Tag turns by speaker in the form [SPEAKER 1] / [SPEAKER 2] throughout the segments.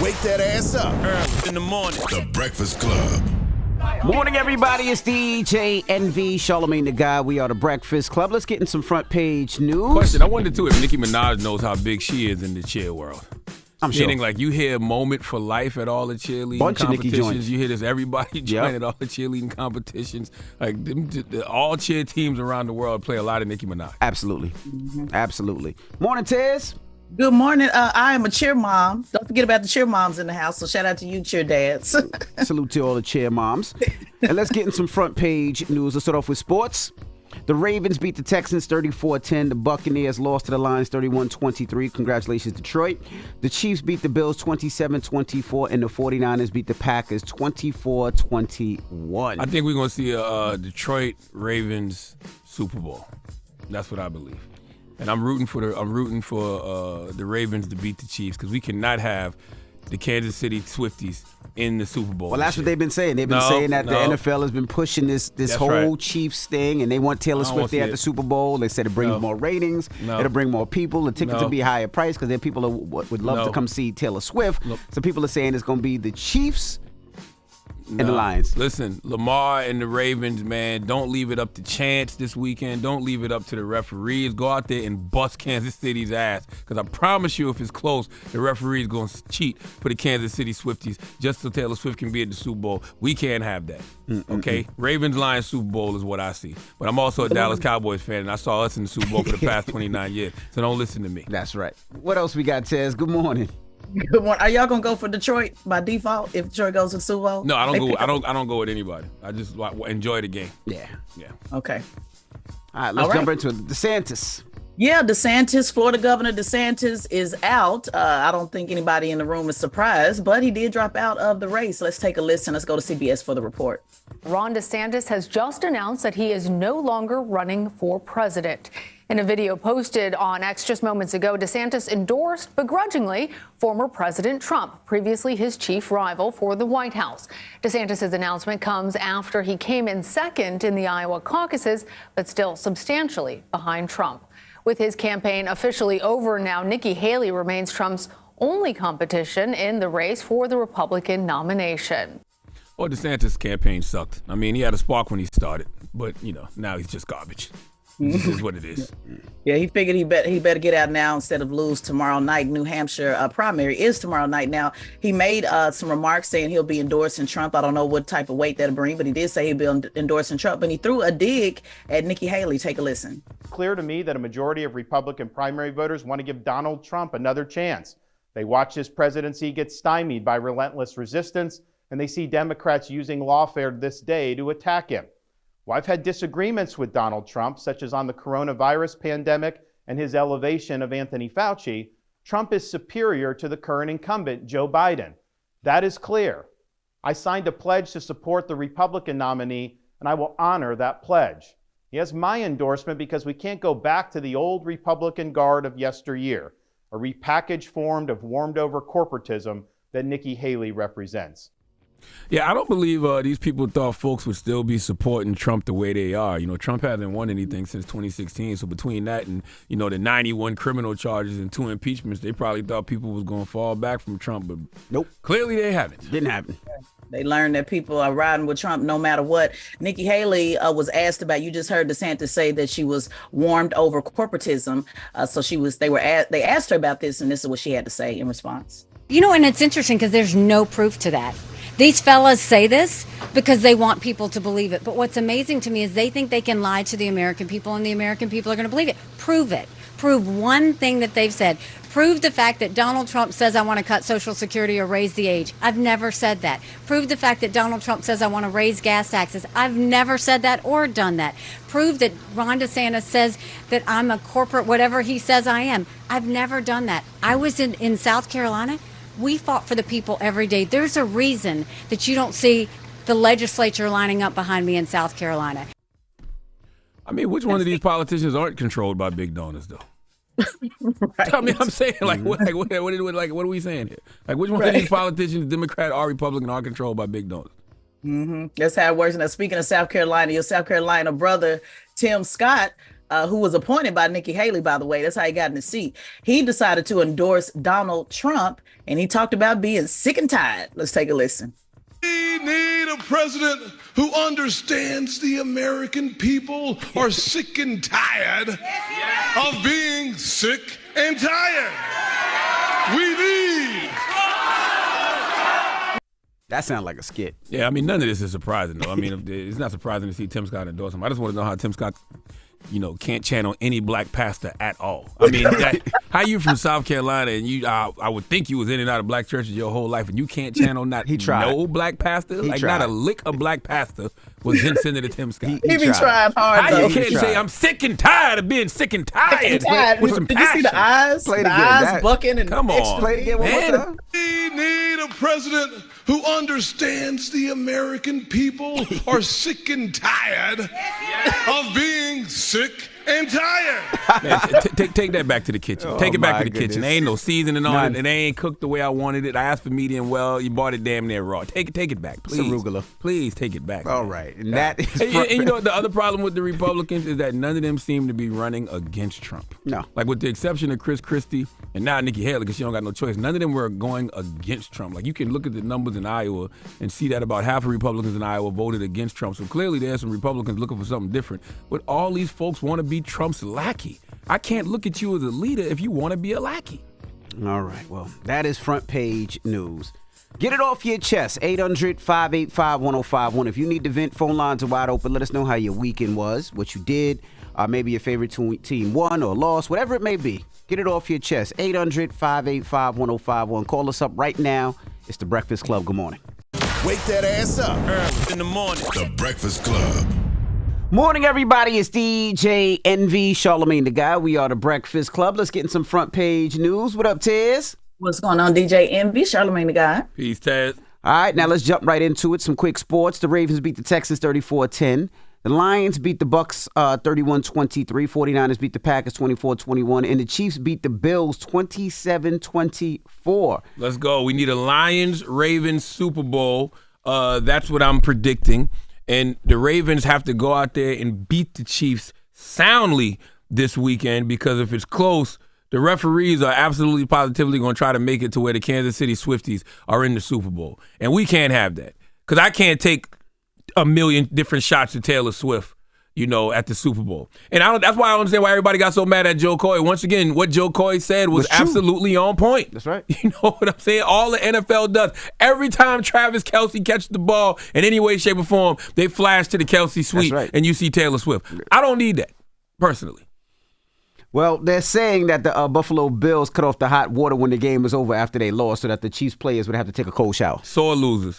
[SPEAKER 1] Wake that ass up.
[SPEAKER 2] Early in the morning.
[SPEAKER 1] The Breakfast Club.
[SPEAKER 3] Morning, everybody. It's DJ NV, Charlamagne the Guy. We are the Breakfast Club. Let's get in some front page news.
[SPEAKER 2] Question, I wondered too if Nicki Minaj knows how big she is in the cheer world.
[SPEAKER 3] I'm sure.
[SPEAKER 2] Meaning, like, you hear Moment for Life at all the cheerleading
[SPEAKER 3] Bunch of Nicki
[SPEAKER 2] competitions.
[SPEAKER 3] joints.
[SPEAKER 2] You hear this everybody join at all the cheerleading competitions. Like, all cheer teams around the world play a lot of Nicki Minaj.
[SPEAKER 3] Absolutely. Absolutely. Morning, Tez.
[SPEAKER 4] Good morning. I am a cheer mom. Don't forget about the cheer moms in the house. So shout out to you, cheer dads.
[SPEAKER 3] Salute to all the cheer moms. And let's get in some front page news. Let's start off with sports. The Ravens beat the Texans 34-10. The Buccaneers lost to the Lions 31-23. Congratulations, Detroit. The Chiefs beat the Bills 27-24, and the 49ers beat the Packers 24-21.
[SPEAKER 2] I think we're going to see a Detroit Ravens Super Bowl. That's what I believe. And I'm rooting for the Ravens to beat the Chiefs because we cannot have the Kansas City Swifties in the Super Bowl.
[SPEAKER 3] Well, that's what they've been saying. They've been saying that the NFL has been pushing this whole Chiefs thing, and they want Taylor Swift there at the Super Bowl. They said it brings more ratings. It'll bring more people. The tickets will be higher price because then people would love to come see Taylor Swift. So people are saying it's going to be the Chiefs and the Lions.
[SPEAKER 2] Listen, Lamar and the Ravens, man, don't leave it up to chance this weekend. Don't leave it up to the referees. Go out there and bust Kansas City's ass. Because I promise you, if it's close, the referee's going to cheat for the Kansas City Swifties just so Taylor Swift can be at the Super Bowl. We can't have that. Okay? Ravens-Lions Super Bowl is what I see. But I'm also a Dallas Cowboys fan, and I saw us in the Super Bowl for the past 29 years. So don't listen to me.
[SPEAKER 3] That's right. What else we got, Tez? Good morning.
[SPEAKER 4] Good morning. Are y'all gonna go for Detroit by default if Detroit goes to the Super Bowl?
[SPEAKER 2] No, I don't go. I don't go with anybody. I just enjoy the game.
[SPEAKER 3] Yeah.
[SPEAKER 4] Okay.
[SPEAKER 3] All right, let's jump into it. DeSantis.
[SPEAKER 4] Yeah, DeSantis, Florida Governor DeSantis is out. I don't think anybody in the room is surprised, but he did drop out of the race. Let's take a listen. Let's go to CBS for the report.
[SPEAKER 5] Ron DeSantis has just announced that he is no longer running for president. In a video posted on X just moments ago, DeSantis endorsed begrudgingly former President Trump, previously his chief rival for the White House. DeSantis' announcement comes after he came in second in the Iowa caucuses, but still substantially behind Trump. With his campaign officially over now, Nikki Haley remains Trump's only competition in the race for the Republican nomination.
[SPEAKER 2] Well, DeSantis' campaign sucked. I mean, he had a spark when he started, but, now he's just garbage. This is what it is.
[SPEAKER 4] Yeah, he figured he better get out now instead of lose tomorrow night. New Hampshire primary is tomorrow night. Now, he made some remarks saying he'll be endorsing Trump. I don't know what type of weight that'll bring, but he did say he'll be endorsing Trump. But he threw a dig at Nikki Haley. Take a listen.
[SPEAKER 6] Clear to me that a majority of Republican primary voters want to give Donald Trump another chance. They watch his presidency get stymied by relentless resistance, and they see Democrats using lawfare this day to attack him. Well, I've had disagreements with Donald Trump, such as on the coronavirus pandemic and his elevation of Anthony Fauci. Trump is superior to the current incumbent, Joe Biden. That is clear. I signed a pledge to support the Republican nominee, and I will honor that pledge. He has my endorsement because we can't go back to the old Republican guard of yesteryear, a repackaged form of warmed-over corporatism that Nikki Haley represents.
[SPEAKER 2] Yeah, I don't believe these people thought folks would still be supporting Trump the way they are. Trump hasn't won anything since 2016. So between that and, the 91 criminal charges and 2 impeachments, they probably thought people was going to fall back from Trump. But
[SPEAKER 3] nope,
[SPEAKER 2] clearly they haven't.
[SPEAKER 3] Didn't happen.
[SPEAKER 4] They learned that people are riding with Trump no matter what. Nikki Haley was asked about, you just heard DeSantis say that she was warmed over corporatism. They asked her about this, and this is what she had to say in response.
[SPEAKER 7] And it's interesting because there's no proof to that. These fellas say this because they want people to believe it. But what's amazing to me is they think they can lie to the American people and the American people are going to believe it. Prove it. Prove one thing that they've said. Prove the fact that Donald Trump says I want to cut Social Security or raise the age. I've never said that. Prove the fact that Donald Trump says I want to raise gas taxes. I've never said that or done that. Prove that Ron DeSantis says that I'm a corporate whatever he says I am. I've never done that. I was in South Carolina. We fought for the people every day. There's a reason that you don't see the legislature lining up behind me in South Carolina.
[SPEAKER 2] I mean, which one of these politicians aren't controlled by big donors, though?
[SPEAKER 4] Right.
[SPEAKER 2] I mean, I'm saying, what are we saying here? Like, which one of these politicians, Democrat or Republican, are controlled by big donors?
[SPEAKER 4] That's how it works. Now, speaking of South Carolina, your South Carolina brother, Tim Scott, who was appointed by Nikki Haley, by the way, that's how he got in the seat. He decided to endorse Donald Trump, and he talked about being sick and tired. Let's take a listen.
[SPEAKER 8] We need a president who understands the American people are sick and tired of being sick and tired. We need.
[SPEAKER 3] That sounds like a skit.
[SPEAKER 2] Yeah, I mean, none of this is surprising, though. I mean, it's not surprising to see Tim Scott endorse him. I just want to know how Tim Scott, can't channel any black pastor at all. I mean, how you from South Carolina and I would think you was in and out of black churches your whole life and you can't channel no black pastor? Not a lick of black pastor was in Senator Tim Scott.
[SPEAKER 4] He be trying hard,
[SPEAKER 2] how
[SPEAKER 4] though.
[SPEAKER 2] You can't say I'm sick and tired of being sick and tired with some
[SPEAKER 4] Did
[SPEAKER 2] passion.
[SPEAKER 4] you see the eyes?
[SPEAKER 3] Play it
[SPEAKER 4] the
[SPEAKER 3] again.
[SPEAKER 4] eyes bucking and
[SPEAKER 2] Come on.
[SPEAKER 3] Play it again one more time.
[SPEAKER 8] We need a president who understands the American people are sick and tired of being sick and tired.
[SPEAKER 2] Man, take that back to the kitchen. Take it back to the kitchen. There ain't no seasoning on it. It ain't cooked the way I wanted it. I asked for medium well. You bought it damn near raw. Take it back, please.
[SPEAKER 3] It's arugula.
[SPEAKER 2] Please take it back.
[SPEAKER 3] All right. And that is
[SPEAKER 2] and you know what the other problem with the Republicans is that none of them seem to be running against Trump.
[SPEAKER 3] No.
[SPEAKER 2] Like with the exception of Chris Christie and now Nikki Haley because she don't got no choice. None of them were going against Trump. Like you can look at the numbers in Iowa and see that about half of Republicans in Iowa voted against Trump. So clearly there's some Republicans looking for something different. But all these folks want to be Trump's lackey. I can't look at you as a leader if you want to be a lackey.
[SPEAKER 3] All right. Well, that is front page news. Get it off your chest. 800-585-1051. If you need to vent, phone lines are wide open. Let us know how your weekend was, what you did. Maybe your favorite team won or lost, whatever it may be. Get it off your chest. 800-585-1051. Call us up right now. It's The Breakfast Club. Good morning.
[SPEAKER 1] Wake that ass up.
[SPEAKER 2] Early in the morning.
[SPEAKER 1] The Breakfast Club.
[SPEAKER 3] Morning, everybody. It's DJ NV, Charlamagne the Guy. We are The Breakfast Club. Let's get in some front page news. What up, Tez?
[SPEAKER 4] What's going on, DJ Envy? Charlamagne the Guy.
[SPEAKER 2] Peace, Ted.
[SPEAKER 3] All right, now let's jump right into it. Some quick sports. The Ravens beat the Texans 34-10. The Lions beat the Bucks 31-23. 49ers beat the Packers 24-21. And the Chiefs beat the Bills 27-24.
[SPEAKER 2] Let's go. We need a Lions-Ravens Super Bowl. That's what I'm predicting. And the Ravens have to go out there and beat the Chiefs soundly this weekend because if it's close, the referees are absolutely positively going to try to make it to where the Kansas City Swifties are in the Super Bowl. And we can't have that because I can't take a million different shots at Taylor Swift, at the Super Bowl. And that's why I don't understand why everybody got so mad at Joe Coy. Once again, what Joe Coy said was absolutely on point.
[SPEAKER 3] That's right.
[SPEAKER 2] You know what I'm saying? All the NFL does. Every time Travis Kelce catches the ball in any way, shape, or form, they flash to the Kelce suite and you see Taylor Swift. I don't need that, personally.
[SPEAKER 3] Well, they're saying that the Buffalo Bills cut off the hot water when the game was over after they lost so that the Chiefs players would have to take a cold shower.
[SPEAKER 2] Sore losers.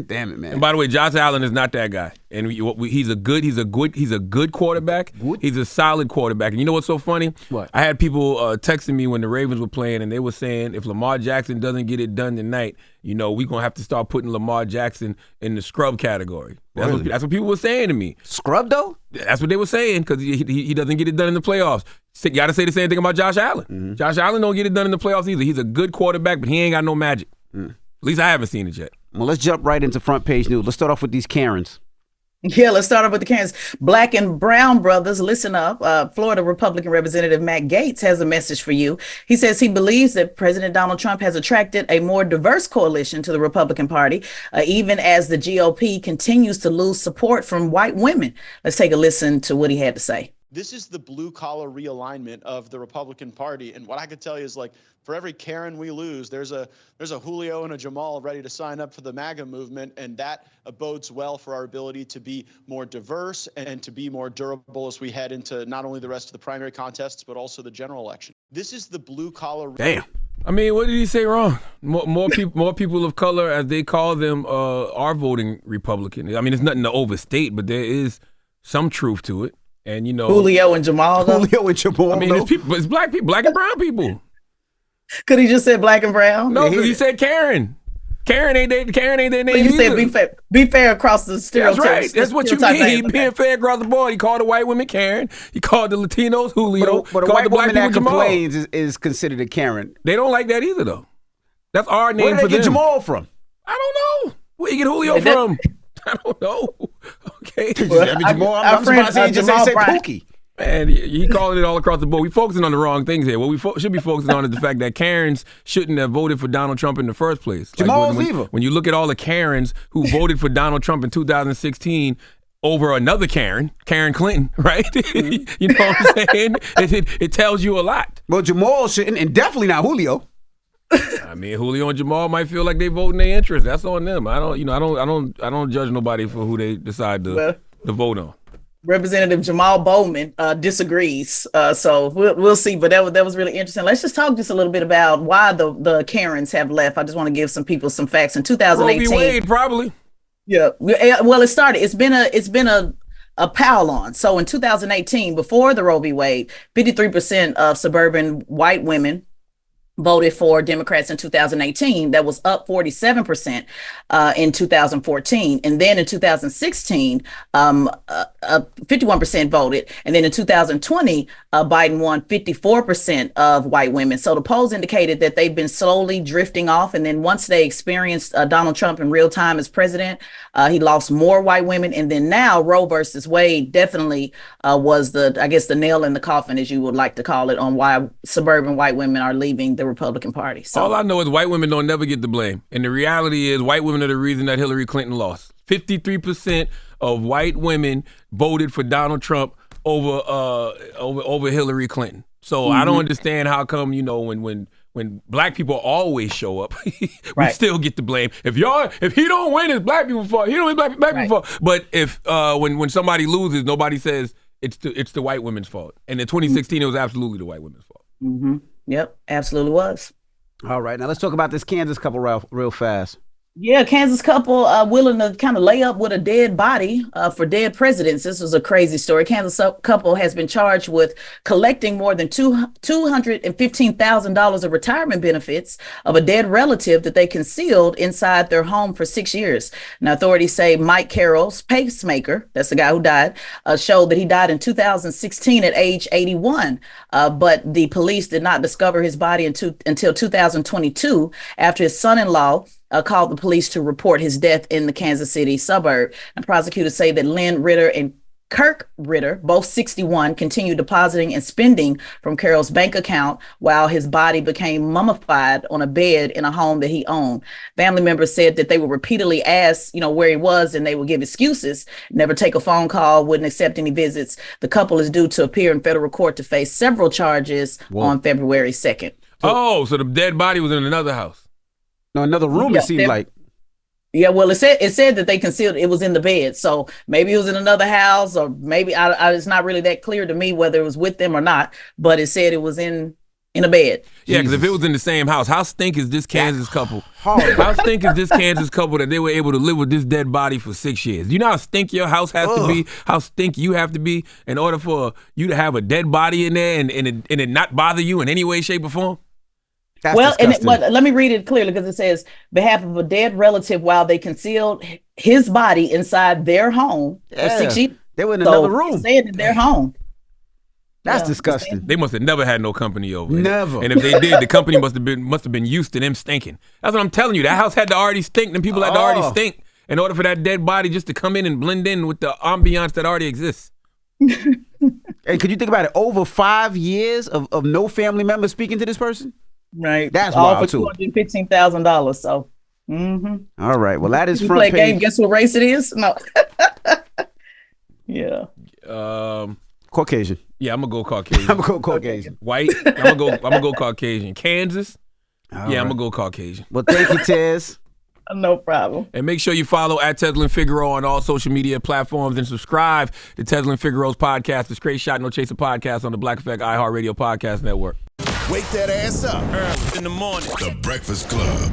[SPEAKER 3] Damn it, man.
[SPEAKER 2] And by the way, Josh Allen is not that guy. And he's a good quarterback.
[SPEAKER 3] Good?
[SPEAKER 2] He's a solid quarterback. And you know what's so funny?
[SPEAKER 3] What?
[SPEAKER 2] I had people texting me when the Ravens were playing, and they were saying if Lamar Jackson doesn't get it done tonight, we're going to have to start putting Lamar Jackson in the scrub category. That's what people were saying to me.
[SPEAKER 3] Scrub, though?
[SPEAKER 2] That's what they were saying because he doesn't get it done in the playoffs. You got to say the same thing about Josh Allen. Mm-hmm. Josh Allen don't get it done in the playoffs either. He's a good quarterback, but he ain't got no magic. At least I haven't seen it yet.
[SPEAKER 3] Well, let's jump right into front page news. Let's start off with these Karens.
[SPEAKER 4] Yeah, let's start off with the Kansas. Black and brown brothers, listen up. Florida Republican Representative Mack Gaetz has a message for you. He says he believes that President Donald Trump has attracted a more diverse coalition to the Republican Party, even as the GOP continues to lose support from white women. Let's take a listen to what he had to say.
[SPEAKER 9] This is the blue collar realignment of the Republican Party. And what I could tell you is for every Karen we lose, there's a Julio and a Jamal ready to sign up for the MAGA movement. And that bodes well for our ability to be more diverse and to be more durable as we head into not only the rest of the primary contests, but also the general election. This is the blue collar.
[SPEAKER 3] Damn.
[SPEAKER 2] I mean, what did he say wrong? More people of color, as they call them, are voting Republican. I mean, it's nothing to overstate, but there is some truth to it. And
[SPEAKER 4] Julio and Jamal.
[SPEAKER 3] I
[SPEAKER 2] mean, it's black people, black and brown people.
[SPEAKER 4] Could he just say black and brown?
[SPEAKER 2] No, because he said Karen. Karen ain't their name.
[SPEAKER 4] But you said be fair across the stereotypes.
[SPEAKER 2] That's right. That's what you mean. He being fair across the board. He called the white women Karen. He called the Latinos Julio.
[SPEAKER 3] But a white woman that complains is considered a Karen.
[SPEAKER 2] They don't like that either, though. That's our name for them.
[SPEAKER 3] Where did they get Jamal from?
[SPEAKER 2] I don't know. Where you get Julio from? I don't know. Okay.
[SPEAKER 3] I'm surprised he just ain't say Pookie.
[SPEAKER 2] Man, he calling it all across the board. We focusing on the wrong things here. What we should be focusing on is the fact that Karens shouldn't have voted for Donald Trump in the first place. When you look at all the Karens who voted for Donald Trump in 2016 over another Karen Clinton, right? You know what I'm saying? It tells you a lot.
[SPEAKER 3] Well, Jamal shouldn't, and definitely not Julio.
[SPEAKER 2] I mean, Julio and Jamal might feel like they vote in their interest. That's on them. I don't judge nobody for who they decide to vote on.
[SPEAKER 4] Representative Jamal Bowman disagrees, so we'll see. But that was really interesting. Let's just talk just a little bit about why the Karens have left. I just want to give some people some facts. In 2018,
[SPEAKER 2] Roe v. Wade, probably.
[SPEAKER 4] Yeah. Well, it started. It's been a pile on. So in 2018, before the Roe v. Wade, 53% of suburban white women voted for Democrats in 2018. That was up 47% in 2014. And then in 2016, 51% voted. And then in 2020, Biden won 54% of white women. So the polls indicated that they've been slowly drifting off. And then once they experienced Donald Trump in real time as president, he lost more white women. And then now Roe versus Wade definitely was the nail in the coffin, as you would like to call it, on why suburban white women are leaving the Republican Party. So
[SPEAKER 2] all I know is white women don't never get the blame. And the reality is white women are the reason that Hillary Clinton lost. 53% of white women voted for Donald Trump over Hillary Clinton. So I don't understand how come, when black people always show up, we still get the blame. If he don't win, it's black people's fault. He don't win, black people's fault. But if when somebody loses, nobody says it's the white women's fault. And in 2016, it was absolutely the white women's fault.
[SPEAKER 4] Mm-hmm. Yep, absolutely was.
[SPEAKER 3] All right, now let's talk about this Kansas couple real fast.
[SPEAKER 4] Yeah, Kansas couple willing to kind of lay up with a dead body for dead presidents. This was a crazy story. Kansas couple has been charged with collecting more than $215,000 of retirement benefits of a dead relative that they concealed inside their home for 6 years. Now, authorities say Mike Carroll's pacemaker, that's the guy who died, showed that he died in 2016 at age 81. But the police did not discover his body until 2022 after his son-in-law called the police to report his death in the Kansas City suburb. And prosecutors say that Lynn Ritter and Kirk Ritter, both 61, continued depositing and spending from Carroll's bank account while his body became mummified on a bed in a home that he owned. Family members said that they were repeatedly asked, where he was, and they would give excuses, never take a phone call, wouldn't accept any visits. The couple is due to appear in federal court to face several charges on February 2nd.
[SPEAKER 2] So the dead body was in another house.
[SPEAKER 3] No, another room, it seemed like.
[SPEAKER 4] Yeah, well, it said that they concealed it was in the bed. So maybe it was in another house, or maybe it's not really that clear to me whether it was with them or not, but it said it was in a bed.
[SPEAKER 2] Yeah, because if it was in the same house, how stink is this Kansas couple? How stink is this Kansas couple that they were able to live with this dead body for 6 years? You know how stink your house has to be, how stink you have to be in order for you to have a dead body in there and it not bother you in any way, shape, or form?
[SPEAKER 3] That's
[SPEAKER 4] but let me read it clearly, because it says, behalf of a dead relative while they concealed his body inside their home for 6 years.
[SPEAKER 3] They were in another room.
[SPEAKER 4] Staying in their home.
[SPEAKER 3] That's disgusting.
[SPEAKER 2] They must have never had no company over.
[SPEAKER 3] Never.
[SPEAKER 2] And if they did, the company must have been used to them stinking. That's what I'm telling you. That house had to already stink. Them people had to already stink in order for that dead body just to come in and blend in with the ambiance that already exists.
[SPEAKER 3] Hey, could you think about it? Over 5 years of no family member speaking to this person?
[SPEAKER 4] Right.
[SPEAKER 3] That's
[SPEAKER 4] all
[SPEAKER 3] wild,
[SPEAKER 4] for
[SPEAKER 3] too.
[SPEAKER 4] $215,000. So,
[SPEAKER 3] All right. Well, that is
[SPEAKER 4] you
[SPEAKER 3] front
[SPEAKER 4] play
[SPEAKER 3] page.
[SPEAKER 4] game. Guess what race it is? No. Yeah.
[SPEAKER 3] Caucasian.
[SPEAKER 2] Yeah, I'm gonna go Caucasian.
[SPEAKER 3] I'm gonna go Caucasian.
[SPEAKER 2] White. I'm gonna go Caucasian. Kansas. I'm gonna go Caucasian.
[SPEAKER 3] Well, thank you, Tez.
[SPEAKER 4] No problem.
[SPEAKER 2] And make sure you follow at Teslin Figaro on all social media platforms and subscribe to Teslin Figaro's podcast, the Straight Shot No Chaser podcast on the Black Effect iHeartRadio Podcast Network.
[SPEAKER 1] Wake that ass up.
[SPEAKER 2] Early in the morning.
[SPEAKER 1] The Breakfast Club.